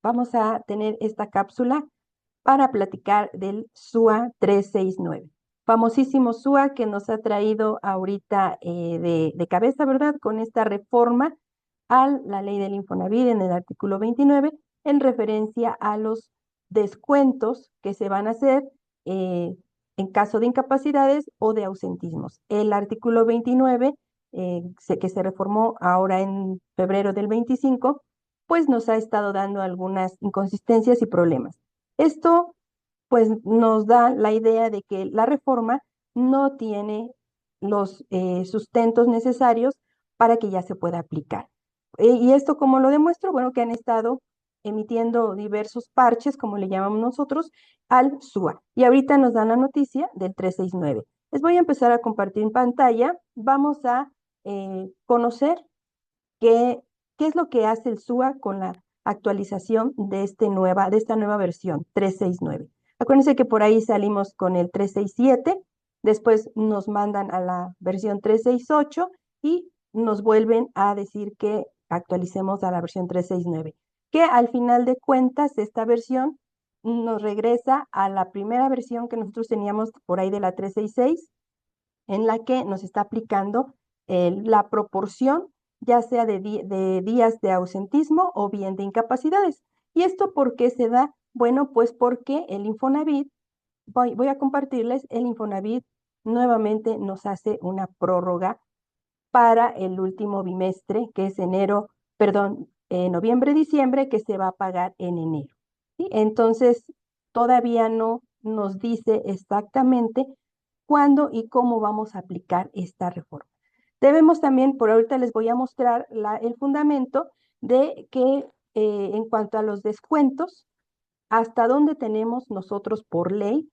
vamos a tener esta cápsula para platicar del SUA 369. Famosísimo SUA que nos ha traído ahorita de cabeza, ¿verdad? Con esta reforma a la ley del Infonavit en el artículo 29 en referencia a los descuentos que se van a hacer en caso de incapacidades o de ausentismos. El artículo 29, que se reformó ahora en febrero del 25, pues nos ha estado dando algunas inconsistencias y problemas. Esto pues nos da la idea de que la reforma no tiene los sustentos necesarios para que ya se pueda aplicar. ¿Y esto cómo lo demuestro? Bueno, que han estado emitiendo diversos parches, como le llamamos nosotros, al SUA. Y ahorita nos dan la noticia del 369. Les voy a empezar a compartir en pantalla. Vamos a conocer qué es lo que hace el SUA con la actualización de esta nueva versión 369. Acuérdense que por ahí salimos con el 367, después nos mandan a la versión 368 y nos vuelven a decir que actualicemos a la versión 369, que al final de cuentas esta versión nos regresa a la primera versión que nosotros teníamos por ahí de la 366, en la que nos está aplicando la proporción, ya sea de días de ausentismo o bien de incapacidades. ¿Y esto por qué se da? Bueno, pues porque el Infonavit, voy a compartirles, el Infonavit nuevamente nos hace una prórroga para el último bimestre, que es noviembre, diciembre, que se va a pagar en enero. ¿Sí? Entonces, todavía no nos dice exactamente cuándo y cómo vamos a aplicar esta reforma. Debemos también, por ahorita les voy a mostrar el fundamento de que en cuanto a los descuentos, hasta dónde tenemos nosotros por ley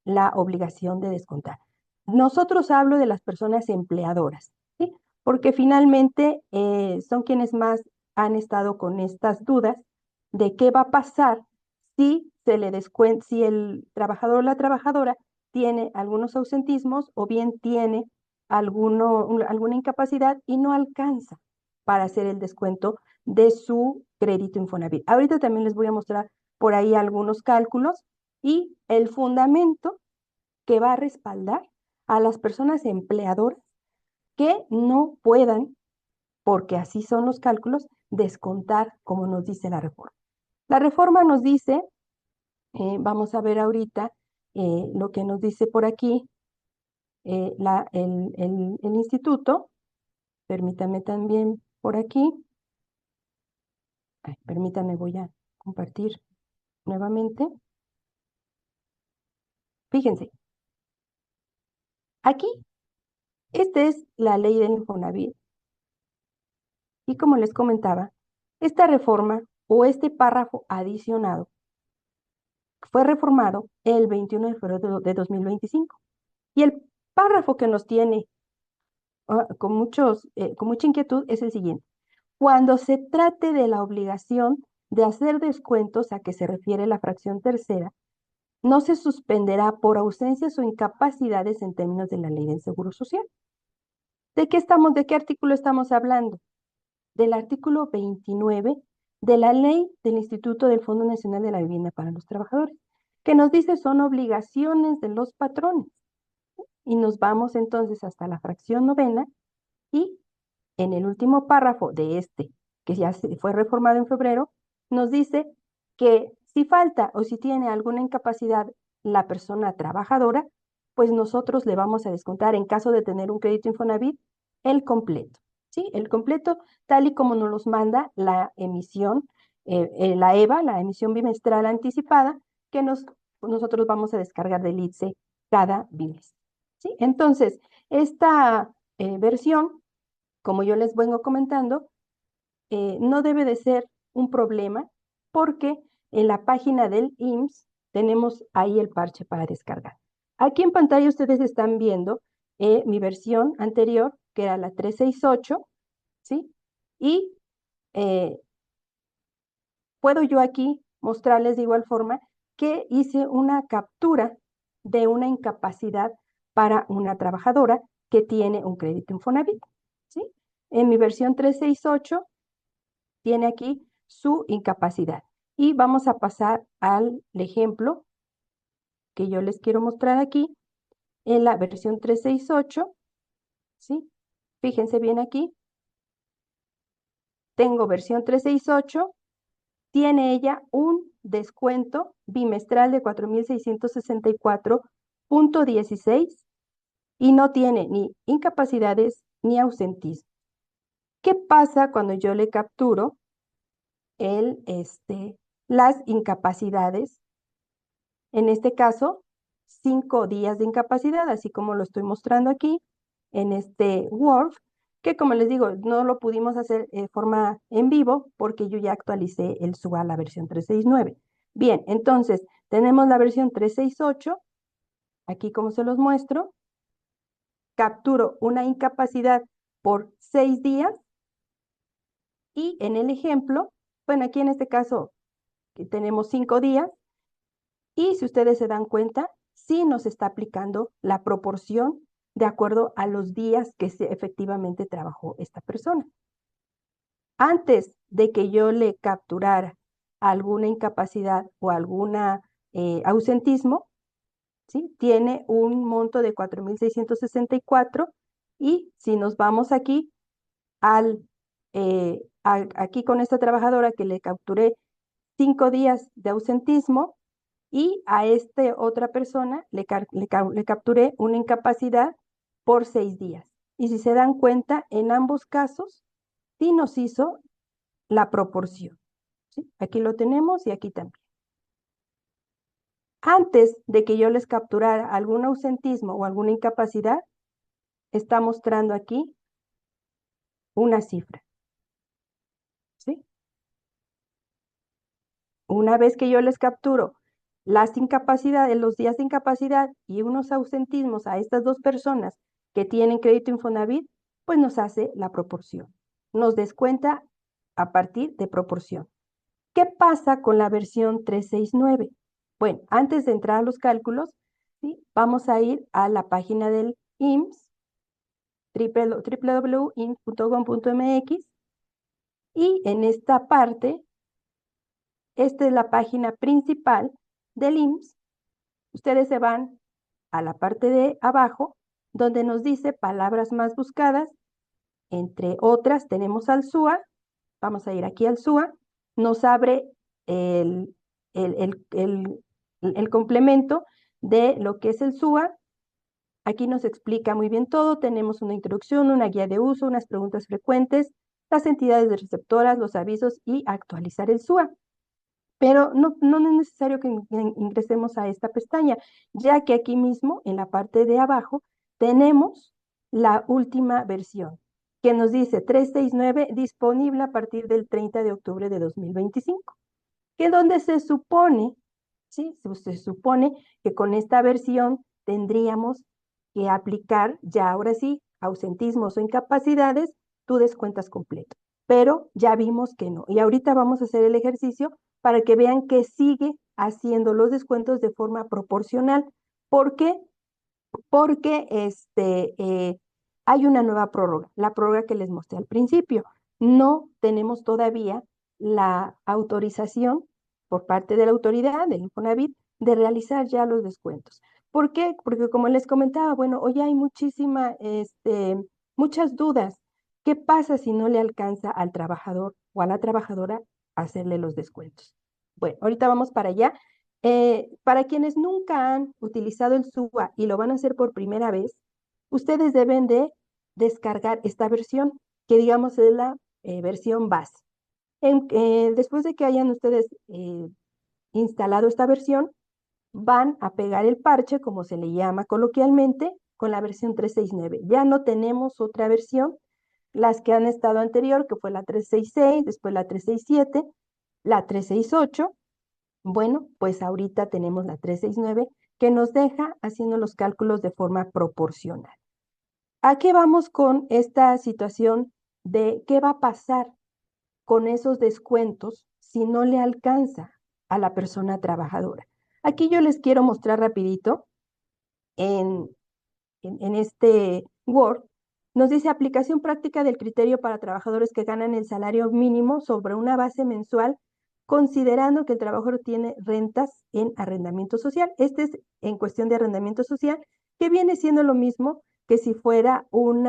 la obligación de descontar. Nosotros hablo de las personas empleadoras, ¿sí? Porque finalmente son quienes más han estado con estas dudas de qué va a pasar si se le descuenta, si el trabajador o la trabajadora tiene algunos ausentismos o bien tiene alguna incapacidad y no alcanza para hacer el descuento de su crédito Infonavit. Ahorita también les voy a mostrar por ahí algunos cálculos y el fundamento que va a respaldar a las personas empleadoras que no puedan, porque así son los cálculos, descontar como nos dice la reforma. La reforma nos dice, vamos a ver ahorita lo que nos dice por aquí el instituto, permítame también por aquí, permítame, voy a compartir nuevamente. Fíjense, aquí, esta es la ley del Infonavit. Y como les comentaba, esta reforma o este párrafo adicionado fue reformado el 21 de febrero de 2025. Y el párrafo que nos tiene con mucha inquietud es el siguiente. Cuando se trate de la obligación de hacer descuentos a que se refiere la fracción tercera, no se suspenderá por ausencias o incapacidades en términos de la ley del Seguro Social. ¿De qué artículo estamos hablando? Del artículo 29 de la ley del Instituto del Fondo Nacional de la Vivienda para los Trabajadores, que nos dice son obligaciones de los patrones. Y nos vamos entonces hasta la fracción novena y en el último párrafo de este, que ya fue reformado en febrero, nos dice que si falta o si tiene alguna incapacidad la persona trabajadora, pues nosotros le vamos a descontar en caso de tener un crédito Infonavit el completo, ¿sí? El completo tal y como nos los manda la emisión, la EVA, la emisión bimestral anticipada, que nosotros vamos a descargar del ITSE cada bimestre, ¿sí? Entonces, esta versión, como yo les vengo comentando, no debe de ser un problema porque en la página del IMSS tenemos ahí el parche para descargar. Aquí en pantalla ustedes están viendo mi versión anterior, que era la 368, ¿sí? Y puedo yo aquí mostrarles de igual forma que hice una captura de una incapacidad para una trabajadora que tiene un crédito Infonavit, ¿sí? En mi versión 368 tiene aquí su incapacidad. Y vamos a pasar al ejemplo que yo les quiero mostrar aquí en la versión 368, ¿sí? Fíjense bien aquí. Tengo versión 368, tiene ella un descuento bimestral de 4,664,16 y no tiene ni incapacidades ni ausentismo. ¿Qué pasa cuando yo le capturo las incapacidades? En este caso, 5 días de incapacidad, así como lo estoy mostrando aquí en este Word, que como les digo, no lo pudimos hacer de forma en vivo porque yo ya actualicé el SUA a la versión 369. Bien, entonces tenemos la versión 368, aquí como se los muestro, capturo una incapacidad por 6 días y en el ejemplo, bueno, aquí en este caso tenemos 5 días y si ustedes se dan cuenta, sí nos está aplicando la proporción de acuerdo a los días que efectivamente trabajó esta persona. Antes de que yo le capturara alguna incapacidad o alguna ausentismo, ¿sí? Tiene un monto de 4,664 y si nos vamos aquí aquí con esta trabajadora que le capturé 5 días de ausentismo y a esta otra persona le capturé una incapacidad por 6 días. Y si se dan cuenta, en ambos casos, sí nos hizo la proporción, ¿sí? Aquí lo tenemos y aquí también. Antes de que yo les capturara algún ausentismo o alguna incapacidad, está mostrando aquí una cifra, ¿sí? Una vez que yo les capturo las incapacidades, los días de incapacidad y unos ausentismos a estas dos personas que tienen crédito Infonavit, pues nos hace la proporción. Nos descuenta a partir de proporción. ¿Qué pasa con la versión 369? Bueno, antes de entrar a los cálculos, ¿sí? Vamos a ir a la página del IMSS, www.ims.gov.mx, y en esta parte, esta es la página principal del IMSS. Ustedes se van a la parte de abajo, donde nos dice palabras más buscadas. Entre otras, tenemos al SUA. Vamos a ir aquí al SUA. Nos abre el, el, el, el, el complemento de lo que es el SUA. Aquí nos explica muy bien todo. Tenemos una introducción, una guía de uso, unas preguntas frecuentes, las entidades receptoras, los avisos y actualizar el SUA. Pero no es necesario que ingresemos a esta pestaña, ya que aquí mismo, en la parte de abajo, tenemos la última versión, que nos dice 369 disponible a partir del 30 de octubre de 2025, que es donde se supone, ¿sí? Se supone que con esta versión tendríamos que aplicar ya ahora sí ausentismos o incapacidades, tú descuentas completo. Pero ya vimos que no. Y ahorita vamos a hacer el ejercicio para que vean que sigue haciendo los descuentos de forma proporcional. ¿Por qué? Porque hay una nueva prórroga, la prórroga que les mostré al principio. No tenemos todavía la autorización por parte de la autoridad del Infonavit de realizar ya los descuentos. ¿Por qué? Porque como les comentaba, bueno, hoy hay muchas dudas. ¿Qué pasa si no le alcanza al trabajador o a la trabajadora hacerle los descuentos? Bueno, ahorita vamos para allá. Para quienes nunca han utilizado el SUA y lo van a hacer por primera vez, ustedes deben de descargar esta versión, que digamos es la versión base. Después de que hayan ustedes instalado esta versión, van a pegar el parche, como se le llama coloquialmente, con la versión 369. Ya no tenemos otra versión, las que han estado anterior, que fue la 366, después la 367, la 368. Bueno, pues ahorita tenemos la 369 que nos deja haciendo los cálculos de forma proporcional. ¿A qué vamos con esta situación de qué va a pasar con esos descuentos si no le alcanza a la persona trabajadora? Aquí yo les quiero mostrar rapidito en, en este Word. Nos dice aplicación práctica del criterio para trabajadores que ganan el salario mínimo sobre una base mensual considerando que el trabajador tiene rentas en arrendamiento social. Este es en cuestión de arrendamiento social, que viene siendo lo mismo que si fuera un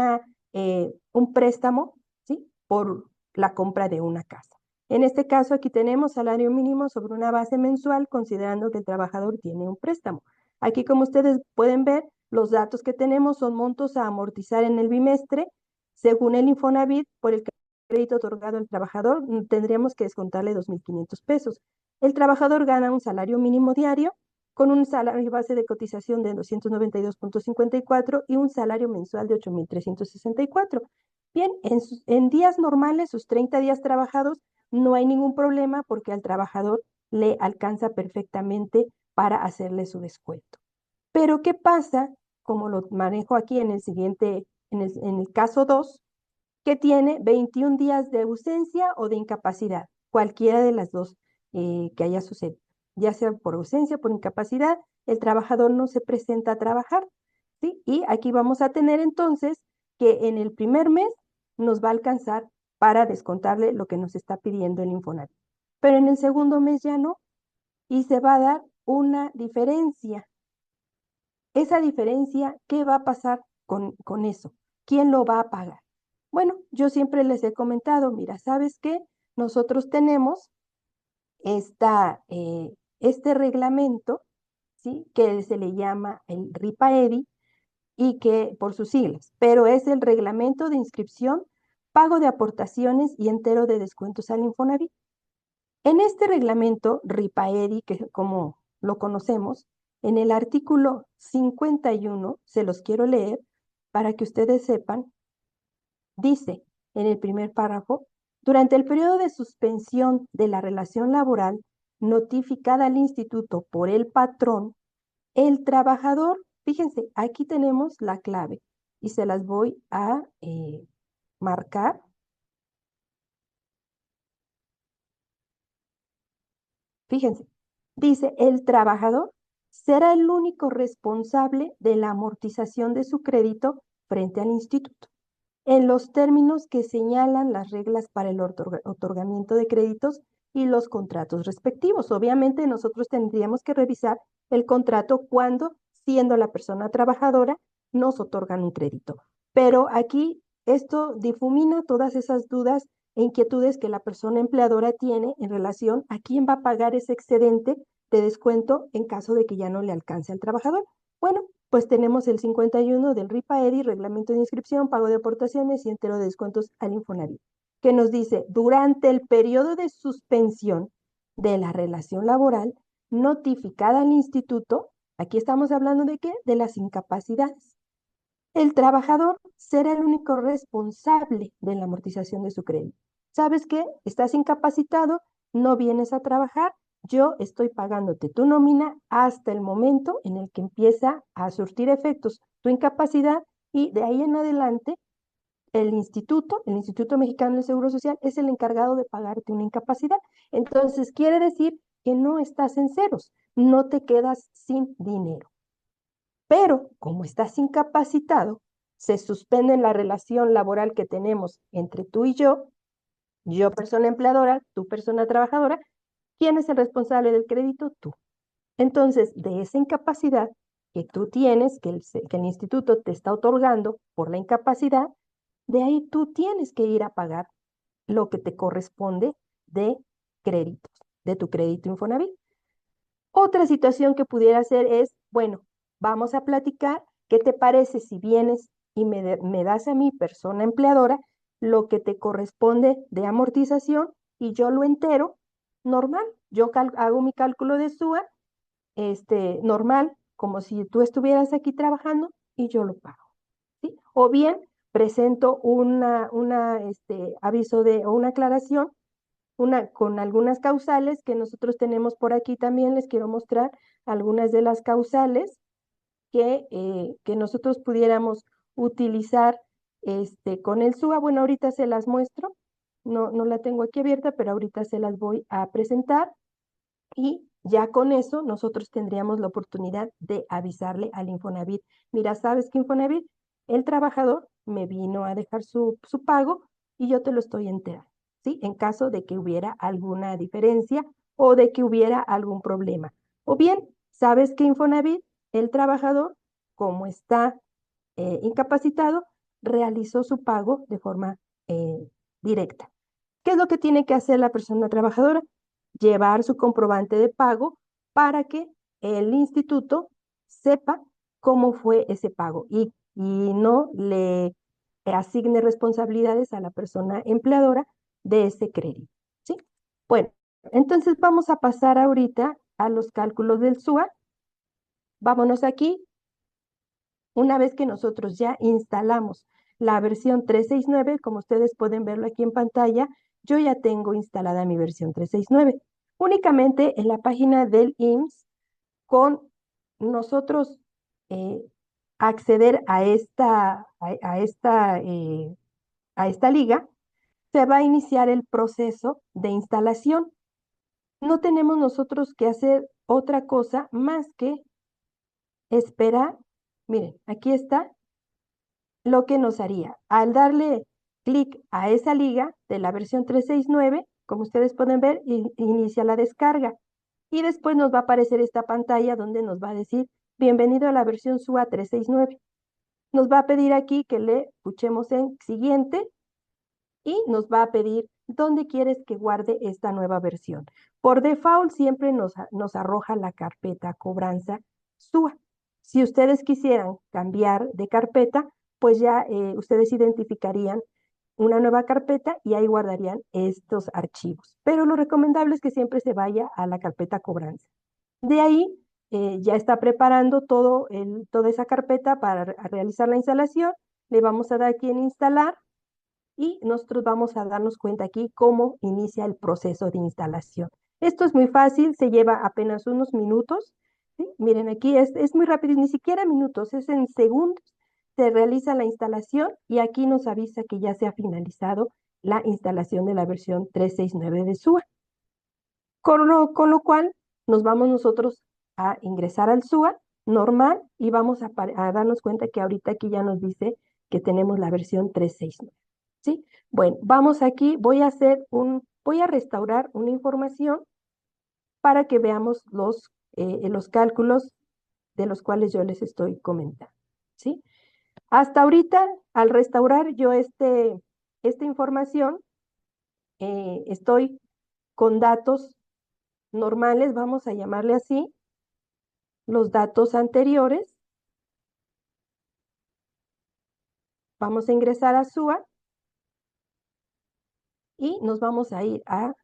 préstamo, ¿sí? Por la compra de una casa. En este caso, aquí tenemos salario mínimo sobre una base mensual, considerando que el trabajador tiene un préstamo. Aquí, como ustedes pueden ver, los datos que tenemos son montos a amortizar en el bimestre, según el Infonavit, por el crédito otorgado al trabajador, tendríamos que descontarle 2.500 pesos. El trabajador gana un salario mínimo diario con un salario base de cotización de 292.54 y un salario mensual de 8.364. Bien, en días normales, sus 30 días trabajados, no hay ningún problema porque al trabajador le alcanza perfectamente para hacerle su descuento. Pero ¿qué pasa? Como lo manejo aquí en el siguiente, en el caso 2, que tiene 21 días de ausencia o de incapacidad, cualquiera de las dos que haya sucedido, ya sea por ausencia o por incapacidad, el trabajador no se presenta a trabajar, ¿sí? Y aquí vamos a tener entonces que en el primer mes nos va a alcanzar para descontarle lo que nos está pidiendo el Infonavit. Pero en el segundo mes ya no, y se va a dar una diferencia. Esa diferencia, ¿qué va a pasar con eso? ¿Quién lo va a pagar? Bueno, yo siempre les he comentado, mira, ¿sabes qué? Nosotros tenemos este reglamento, ¿sí? Que se le llama el RIPAEDI y que por sus siglas, pero es el reglamento de inscripción, pago de aportaciones y entero de descuentos al Infonavit. En este reglamento RIPAEDI, que como lo conocemos, en el artículo 51, se los quiero leer para que ustedes sepan, dice en el primer párrafo, durante el periodo de suspensión de la relación laboral notificada al instituto por el patrón, el trabajador, fíjense, aquí tenemos la clave y se las voy a marcar. Fíjense, dice, el trabajador será el único responsable de la amortización de su crédito frente al instituto, en los términos que señalan las reglas para el otorgamiento de créditos y los contratos respectivos. Obviamente nosotros tendríamos que revisar el contrato cuando, siendo la persona trabajadora, nos otorgan un crédito. Pero aquí esto difumina todas esas dudas e inquietudes que la persona empleadora tiene en relación a quién va a pagar ese excedente de descuento en caso de que ya no le alcance al trabajador. Bueno, pues tenemos el 51 del RIPAEDI, Reglamento de Inscripción, Pago de Aportaciones y Entero de Descuentos al Infonavit, que nos dice, durante el periodo de suspensión de la relación laboral notificada al instituto, aquí estamos hablando de qué? De las incapacidades. El trabajador será el único responsable de la amortización de su crédito. ¿Sabes qué? Estás incapacitado, no vienes a trabajar, yo estoy pagándote tu nómina hasta el momento en el que empieza a surtir efectos tu incapacidad y de ahí en adelante el Instituto Mexicano del Seguro Social, es el encargado de pagarte una incapacidad. Entonces, quiere decir que no estás en ceros, no te quedas sin dinero. Pero como estás incapacitado, se suspende la relación laboral que tenemos entre tú y yo persona empleadora, tú persona trabajadora. ¿Quién es el responsable del crédito? Tú. Entonces, de esa incapacidad que tú tienes, que el instituto te está otorgando por la incapacidad, de ahí tú tienes que ir a pagar lo que te corresponde de créditos, de tu crédito Infonavit. Otra situación que pudiera ser es, bueno, vamos a platicar, ¿qué te parece si vienes y me das a mi persona empleadora lo que te corresponde de amortización y yo lo entero normal? Yo hago mi cálculo de SUA normal, como si tú estuvieras aquí trabajando y yo lo pago, ¿sí? O bien presento aviso o una aclaración con algunas causales que nosotros tenemos por aquí también. Les quiero mostrar algunas de las causales que nosotros pudiéramos utilizar con el SUA. Bueno, ahorita se las muestro, no la tengo aquí abierta, pero ahorita se las voy a presentar y ya con eso nosotros tendríamos la oportunidad de avisarle al Infonavit. Mira, ¿sabes qué, Infonavit? El trabajador me vino a dejar su pago y yo te lo estoy enterando. ¿sí? En caso de que hubiera alguna diferencia o de que hubiera algún problema. O bien, sabes que Infonavit, el trabajador, como está incapacitado, realizó su pago de forma directa. ¿Qué es lo que tiene que hacer la persona trabajadora? Llevar su comprobante de pago para que el instituto sepa cómo fue ese pago y no le asigne responsabilidades a la persona empleadora de ese crédito. ¿Sí? Bueno, entonces vamos a pasar ahorita a los cálculos del SUA. Vámonos aquí. Una vez que nosotros ya instalamos la versión 369, como ustedes pueden verlo aquí en pantalla, yo ya tengo instalada mi versión 369. Únicamente en la página del IMSS, con nosotros eh, acceder a esta liga, se va a iniciar el proceso de instalación. No tenemos nosotros que hacer otra cosa más que esperar. Miren, aquí está lo que nos haría. Al darle clic a esa liga de la versión 369, como ustedes pueden ver, inicia la descarga. Y después nos va a aparecer esta pantalla donde nos va a decir, bienvenido a la versión SUA 369. Nos va a pedir aquí que le escuchemos en siguiente y nos va a pedir dónde quieres que guarde esta nueva versión. Por default siempre nos arroja la carpeta cobranza SUA. Si ustedes quisieran cambiar de carpeta, pues ya ustedes identificarían una nueva carpeta y ahí guardarían estos archivos. Pero lo recomendable es que siempre se vaya a la carpeta cobranza. De ahí ya está preparando toda esa carpeta para realizar la instalación. Le vamos a dar aquí en instalar y nosotros vamos a darnos cuenta aquí cómo inicia el proceso de instalación. Esto es muy fácil, se lleva apenas unos minutos. ¿Sí? Miren, aquí es muy rápido, ni siquiera minutos, es en segundos. Se realiza la instalación y aquí nos avisa que ya se ha finalizado la instalación de la versión 369 de SUA. Con lo cual nos vamos nosotros a ingresar al SUA normal y vamos a darnos cuenta que ahorita aquí ya nos dice que tenemos la versión 369. ¿Sí? Bueno, vamos aquí, voy a restaurar una información para que veamos los cálculos de los cuales yo les estoy comentando. ¿Sí? Hasta ahorita, al restaurar yo esta información, estoy con datos normales, vamos a llamarle así, los datos anteriores. Vamos a ingresar a SUA y nos vamos a ir a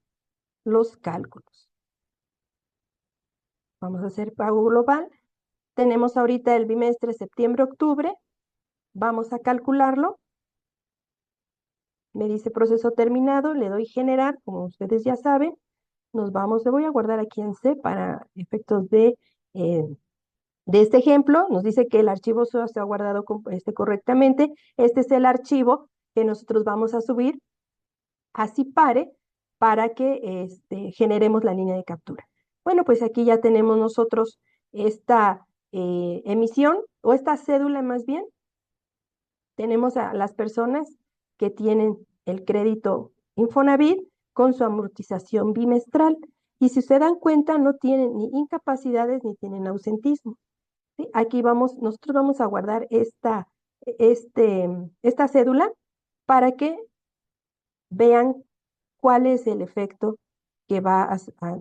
los cálculos. Vamos a hacer pago global. Tenemos ahorita el bimestre septiembre-octubre. Vamos a calcularlo. Me dice proceso terminado. Le doy generar, como ustedes ya saben. Le voy a guardar aquí en C para efectos de este ejemplo. Nos dice que el archivo SUA se ha guardado correctamente. Este es el archivo que nosotros vamos a subir a Cipare para que generemos la línea de captura. Bueno, pues aquí ya tenemos nosotros esta emisión o esta cédula más bien. Tenemos a las personas que tienen el crédito Infonavit con su amortización bimestral. Y si se dan cuenta, no tienen ni incapacidades ni tienen ausentismo. ¿Sí? Aquí nosotros vamos a guardar esta cédula para que vean cuál es el efecto que va a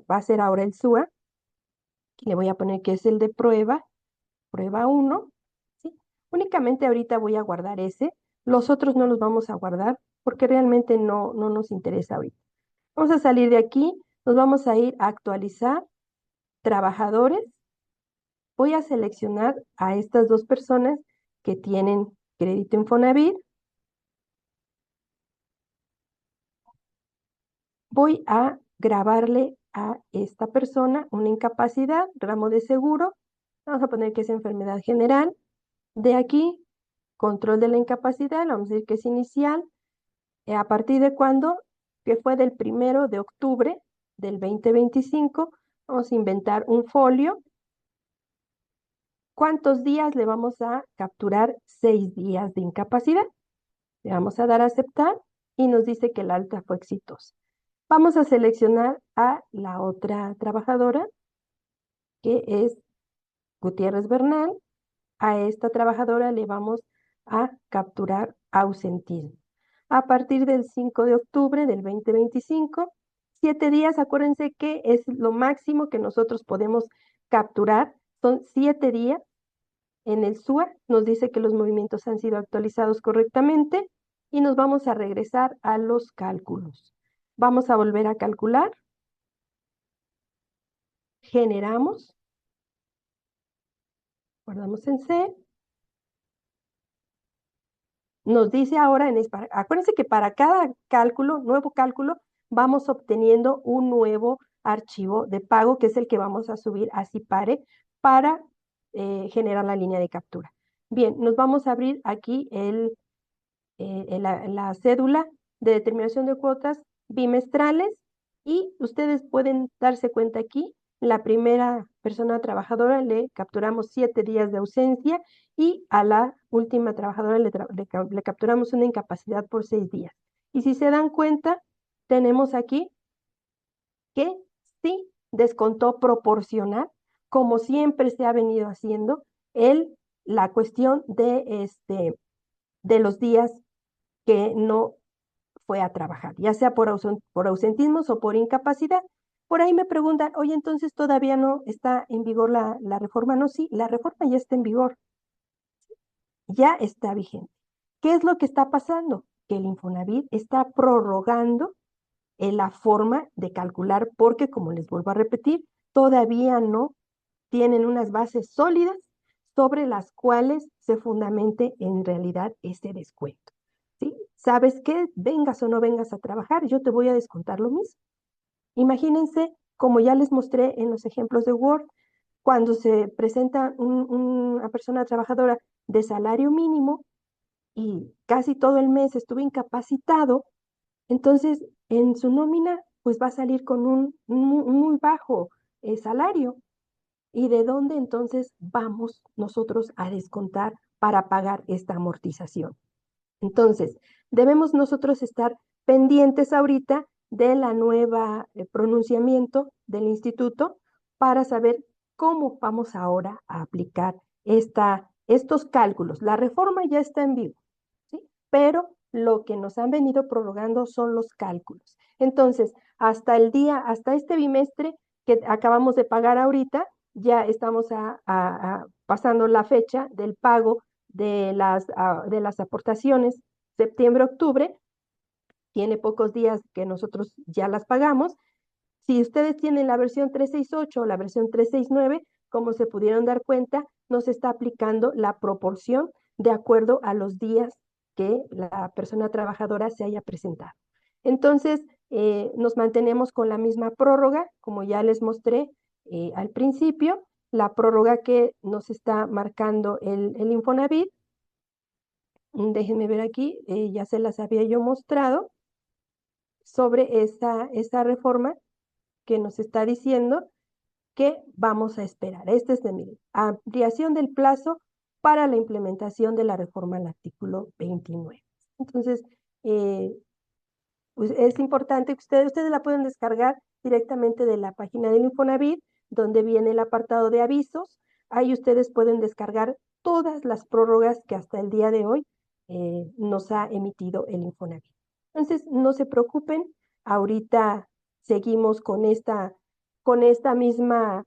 hacer ahora el SUA. Aquí le voy a poner que es el de prueba 1. ¿Sí? Únicamente ahorita voy a guardar ese. Los otros no los vamos a guardar porque realmente no nos interesa ahorita. Vamos a salir de aquí, nos vamos a ir a actualizar trabajadores. Voy a seleccionar a estas dos personas que tienen crédito Infonavit. Voy a grabarle a esta persona una incapacidad, ramo de seguro. Vamos a poner que es enfermedad general. De aquí, control de la incapacidad, vamos a decir que es inicial. ¿A partir de cuándo? Que fue del 1 de octubre del 2025. Vamos a inventar un folio. ¿Cuántos días le vamos a capturar? 6 días de incapacidad. Le vamos a dar a aceptar. y nos dice que la alta fue exitosa. Vamos a seleccionar a la otra trabajadora, que es Gutiérrez Bernal. A esta trabajadora le vamos a capturar ausentismo. A partir del 5 de octubre del 2025, 7 días, acuérdense que es lo máximo que nosotros podemos capturar, son 7 días. En el SUA nos dice que los movimientos han sido actualizados correctamente y nos vamos a regresar a los cálculos. Vamos a volver a calcular, generamos, guardamos en C. Nos dice ahora, acuérdense que para cada cálculo, nuevo cálculo, vamos obteniendo un nuevo archivo de pago, que es el que vamos a subir a Cipare para generar la línea de captura. Bien, nos vamos a abrir aquí la cédula de determinación de cuotas bimestrales y ustedes pueden darse cuenta aquí, la primera persona trabajadora le capturamos 7 días de ausencia y a la última trabajadora le capturamos una incapacidad por 6 días. Y si se dan cuenta, tenemos aquí que sí descontó proporcional, como siempre se ha venido haciendo, la cuestión de los días que no fue a trabajar, ya sea por ausentismos o por incapacidad. Por ahí me preguntan, oye, entonces todavía no está en vigor la reforma. No, sí, la reforma ya está en vigor, ya está vigente. ¿Qué es lo que está pasando? Que el Infonavit está prorrogando la forma de calcular porque, como les vuelvo a repetir, todavía no tienen unas bases sólidas sobre las cuales se fundamente en realidad ese descuento. ¿Sí? ¿Sabes qué? Vengas o no vengas a trabajar, yo te voy a descontar lo mismo. Imagínense, como ya les mostré en los ejemplos de Word, cuando se presenta una persona trabajadora de salario mínimo y casi todo el mes estuvo incapacitado, entonces en su nómina pues va a salir con un muy bajo salario. ¿Y de dónde entonces vamos nosotros a descontar para pagar esta amortización? Entonces, debemos nosotros estar pendientes ahorita de la nueva pronunciamiento del instituto para saber cómo vamos ahora a aplicar estos cálculos. La reforma ya está en vivo, ¿sí? Pero lo que nos han venido prorrogando son los cálculos. Entonces, hasta este bimestre que acabamos de pagar ahorita, ya estamos pasando la fecha del pago de las aportaciones septiembre-octubre, tiene pocos días que nosotros ya las pagamos. Si ustedes tienen la versión 368 o la versión 369, como se pudieron dar cuenta, nos está aplicando la proporción de acuerdo a los días que la persona trabajadora se haya presentado. Entonces, nos mantenemos con la misma prórroga, como ya les mostré al principio, la prórroga que nos está marcando el Infonavit. Déjenme ver aquí, ya se las había yo mostrado sobre esta reforma que nos está diciendo que vamos a esperar. Este es de mi ampliación del plazo para la implementación de la reforma al artículo 29. Entonces, eh, pues es importante que ustedes la pueden descargar directamente de la página del Infonavit, donde viene el apartado de avisos. Ahí ustedes pueden descargar todas las prórrogas que hasta el día de hoy nos ha emitido el Infonavit. Entonces, no se preocupen, ahorita seguimos con esta misma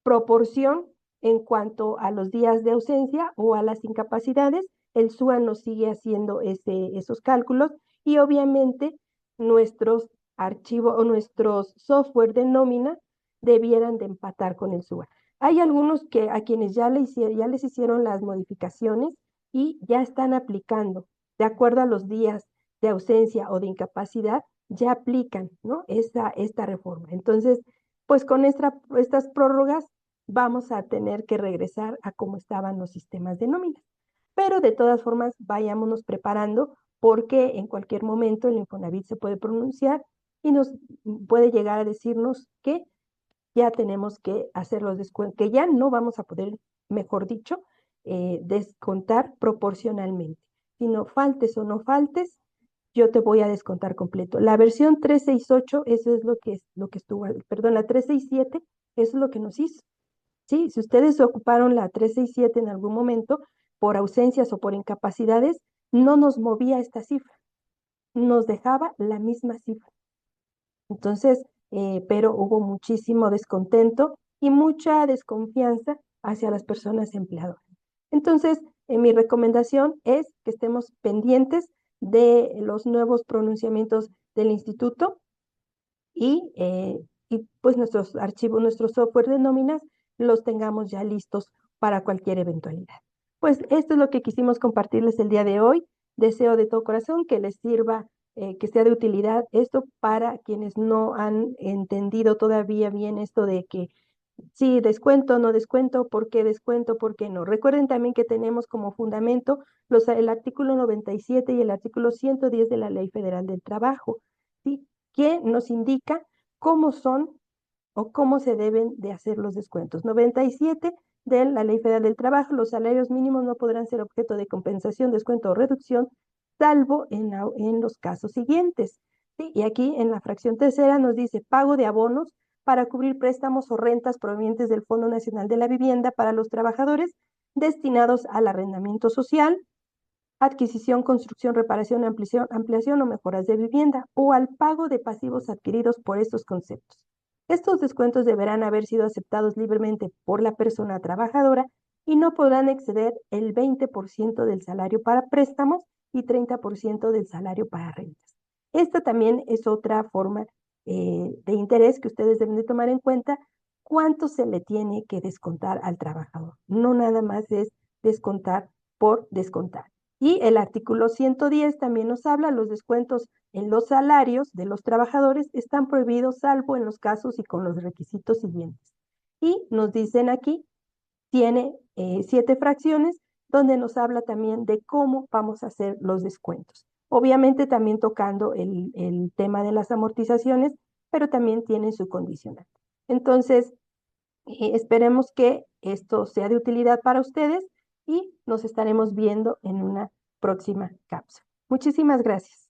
proporción en cuanto a los días de ausencia o a las incapacidades. El SUA nos sigue haciendo esos cálculos y obviamente nuestros archivos o nuestros software de nómina debieran de empatar con el SUA. Hay algunos a quienes ya les hicieron las modificaciones y ya están aplicando, de acuerdo a los días de ausencia o de incapacidad, ya aplican, ¿no? esta reforma. Entonces, pues con estas prórrogas vamos a tener que regresar a cómo estaban los sistemas de nóminas. Pero de todas formas, vayámonos preparando porque en cualquier momento el Infonavit se puede pronunciar y nos puede llegar a decirnos que ya tenemos que hacer los descuentos, que ya no vamos a poder, mejor dicho, descontar proporcionalmente, sino faltes o no faltes, yo te voy a descontar completo. La versión 368, eso es lo que estuvo, perdón, la 367, eso es lo que nos hizo. Sí, si ustedes ocuparon la 367 en algún momento por ausencias o por incapacidades, no nos movía esta cifra, nos dejaba la misma cifra. Entonces, pero hubo muchísimo descontento y mucha desconfianza hacia las personas empleadoras. Entonces, mi recomendación es que estemos pendientes de los nuevos pronunciamientos del instituto y pues nuestros archivos, nuestros software de nóminas, los tengamos ya listos para cualquier eventualidad. Pues esto es lo que quisimos compartirles el día de hoy. Deseo de todo corazón que les sirva, que sea de utilidad esto para quienes no han entendido todavía bien esto de que sí, descuento, no descuento, por qué no. Recuerden también que tenemos como fundamento el artículo 97 y el artículo 110 de la Ley Federal del Trabajo, ¿sí? Que nos indica cómo son o cómo se deben de hacer los descuentos. 97 de la Ley Federal del Trabajo, los salarios mínimos no podrán ser objeto de compensación, descuento o reducción, salvo en los casos siguientes. ¿Sí? Y aquí en la fracción tercera nos dice pago de abonos para cubrir préstamos o rentas provenientes del Fondo Nacional de la Vivienda para los trabajadores destinados al arrendamiento social, adquisición, construcción, reparación, ampliación o mejoras de vivienda o al pago de pasivos adquiridos por estos conceptos. Estos descuentos deberán haber sido aceptados libremente por la persona trabajadora y no podrán exceder el 20% del salario para préstamos y 30% del salario para rentas. Esta también es otra forma de interés que ustedes deben de tomar en cuenta, cuánto se le tiene que descontar al trabajador. No nada más es descontar por descontar. Y el artículo 110 también nos habla, los descuentos en los salarios de los trabajadores están prohibidos salvo en los casos y con los requisitos siguientes. Y nos dicen aquí, tiene 7 fracciones donde nos habla también de cómo vamos a hacer los descuentos. Obviamente también tocando el tema de las amortizaciones, pero también tiene su condicional. Entonces, esperemos que esto sea de utilidad para ustedes y nos estaremos viendo en una próxima cápsula. Muchísimas gracias.